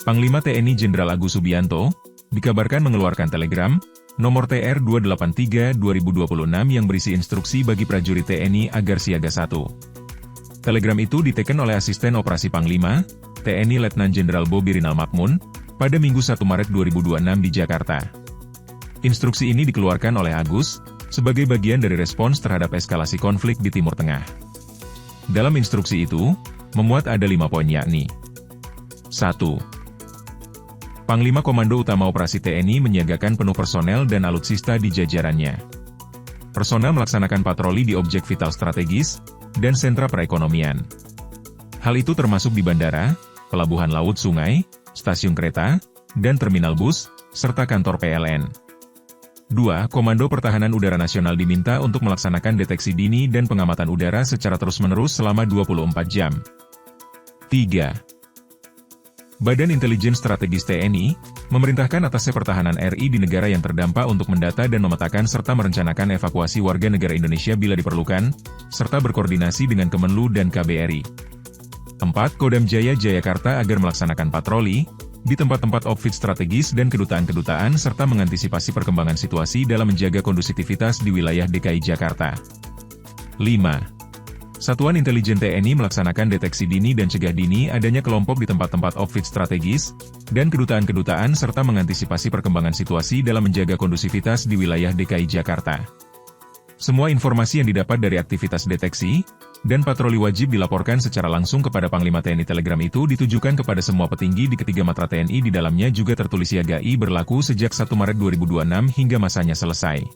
Panglima TNI Jenderal Agus Subianto dikabarkan mengeluarkan telegram nomor TR283/2026 yang berisi instruksi bagi prajurit TNI agar siaga 1. Telegram itu diteken oleh Asisten Operasi Panglima TNI Letnan Jenderal Bobi Rinal Makmun pada Minggu 1 Maret 2026 di Jakarta. Instruksi ini dikeluarkan oleh Agus sebagai bagian dari respons terhadap eskalasi konflik di Timur Tengah. Dalam instruksi itu, memuat ada 5 poin yakni 1. Panglima Komando Utama Operasi TNI menyiagakan penuh personel dan alutsista di jajarannya. Personel melaksanakan patroli di objek vital strategis dan sentra perekonomian. Hal itu termasuk di bandara, pelabuhan laut sungai, stasiun kereta, dan terminal bus, serta kantor PLN. 2. Komando Pertahanan Udara Nasional diminta untuk melaksanakan deteksi dini dan pengamatan udara secara terus-menerus selama 24 jam. 3. Badan Intelijen Strategis TNI memerintahkan atasnya pertahanan RI di negara yang terdampak untuk mendata dan memetakan serta merencanakan evakuasi warga negara Indonesia bila diperlukan, serta berkoordinasi dengan Kemenlu dan KBRI. 4. Kodam Jaya Jayakarta agar melaksanakan patroli di tempat-tempat outfit strategis dan kedutaan-kedutaan serta mengantisipasi perkembangan situasi dalam menjaga kondusivitas di wilayah DKI Jakarta. 5. Satuan Intelijen TNI melaksanakan deteksi dini dan cegah dini adanya kelompok di tempat-tempat outfit strategis dan kedutaan-kedutaan serta mengantisipasi perkembangan situasi dalam menjaga kondusivitas di wilayah DKI Jakarta. Semua informasi yang didapat dari aktivitas deteksi dan patroli wajib dilaporkan secara langsung kepada Panglima TNI. Telegram itu ditujukan kepada semua petinggi di ketiga matra TNI. Di dalamnya juga tertulis siaga I berlaku sejak 1 Maret 2026 hingga masanya selesai.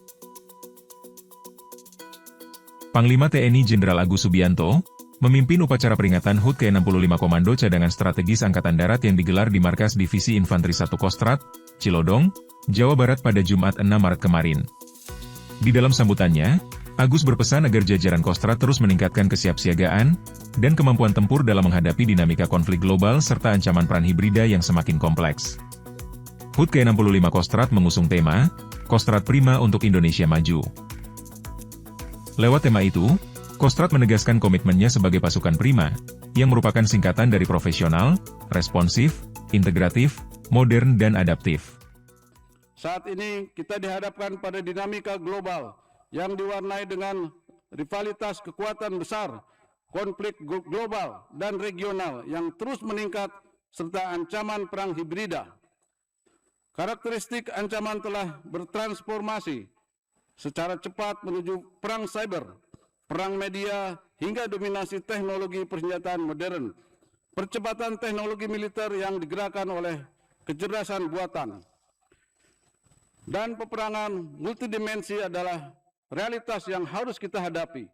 Panglima TNI Jenderal Agus Subianto memimpin upacara peringatan HUT ke-65 Komando Cadangan Strategis Angkatan Darat yang digelar di Markas Divisi Infanteri 1 Kostrad, Cilodong, Jawa Barat pada Jumat 6 Maret kemarin. Di dalam sambutannya, Agus berpesan agar jajaran Kostrad terus meningkatkan kesiapsiagaan dan kemampuan tempur dalam menghadapi dinamika konflik global serta ancaman perang hibrida yang semakin kompleks. HUT ke-65 Kostrad mengusung tema, Kostrad Prima untuk Indonesia Maju. Lewat tema itu, Kostrad menegaskan komitmennya sebagai pasukan prima, yang merupakan singkatan dari profesional, responsif, integratif, modern dan adaptif. Saat ini kita dihadapkan pada dinamika global yang diwarnai dengan rivalitas kekuatan besar, konflik global dan regional yang terus meningkat, serta ancaman perang hibrida. Karakteristik ancaman telah bertransformasi secara cepat menuju perang cyber, perang media, hingga dominasi teknologi persenjataan modern, percepatan teknologi militer yang digerakkan oleh kecerdasan buatan. Dan peperangan multidimensi adalah realitas yang harus kita hadapi.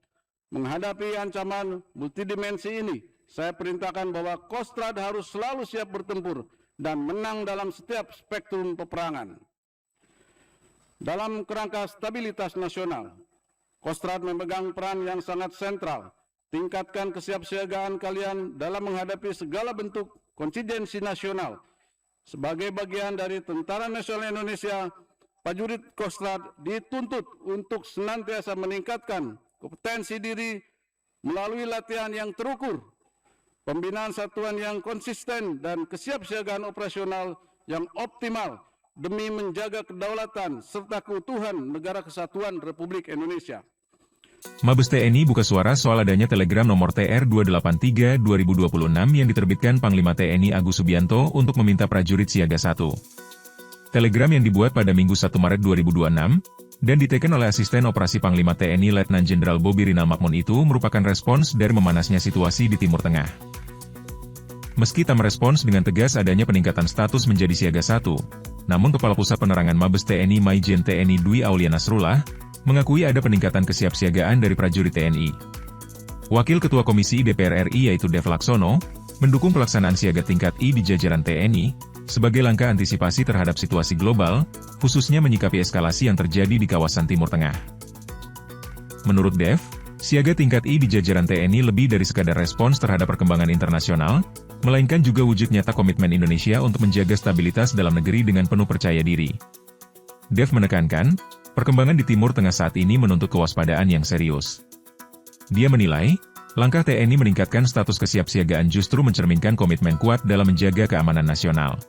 Menghadapi ancaman multidimensi ini, saya perintahkan bahwa Kostrad harus selalu siap bertempur dan menang dalam setiap spektrum peperangan. Dalam kerangka stabilitas nasional, Kostrad memegang peran yang sangat sentral. Tingkatkan kesiapsiagaan kalian dalam menghadapi segala bentuk kontingensi nasional. Sebagai bagian dari Tentara Nasional Indonesia, prajurit Kostrad dituntut untuk senantiasa meningkatkan kompetensi diri melalui latihan yang terukur, pembinaan satuan yang konsisten, dan kesiapsiagaan operasional yang optimal demi menjaga kedaulatan serta keutuhan Negara Kesatuan Republik Indonesia. Mabes TNI buka suara soal adanya telegram nomor TR283/2026 yang diterbitkan Panglima TNI Agus Subianto untuk meminta prajurit siaga 1. Telegram yang dibuat pada Minggu 1 Maret 2026 dan diteken oleh Asisten Operasi Panglima TNI Letnan Jenderal Bobi Rinal Makmun itu merupakan respons dari memanasnya situasi di Timur Tengah. Meski tak merespons dengan tegas adanya peningkatan status menjadi siaga 1, namun Kepala Pusat Penerangan Mabes TNI Maijen TNI Dwi Aulia Nasrullah mengakui ada peningkatan kesiapsiagaan dari prajurit TNI. Wakil Ketua Komisi DPR RI yaitu Dev Laksono mendukung pelaksanaan siaga tingkat I di jajaran TNI sebagai langkah antisipasi terhadap situasi global, khususnya menyikapi eskalasi yang terjadi di kawasan Timur Tengah. Menurut Dev, siaga tingkat I di jajaran TNI lebih dari sekadar respons terhadap perkembangan internasional, melainkan juga wujud nyata komitmen Indonesia untuk menjaga stabilitas dalam negeri dengan penuh percaya diri. Dev menekankan, perkembangan di Timur Tengah saat ini menuntut kewaspadaan yang serius. Dia menilai, Langkah TNI meningkatkan status kesiapsiagaan justru mencerminkan komitmen kuat dalam menjaga keamanan nasional.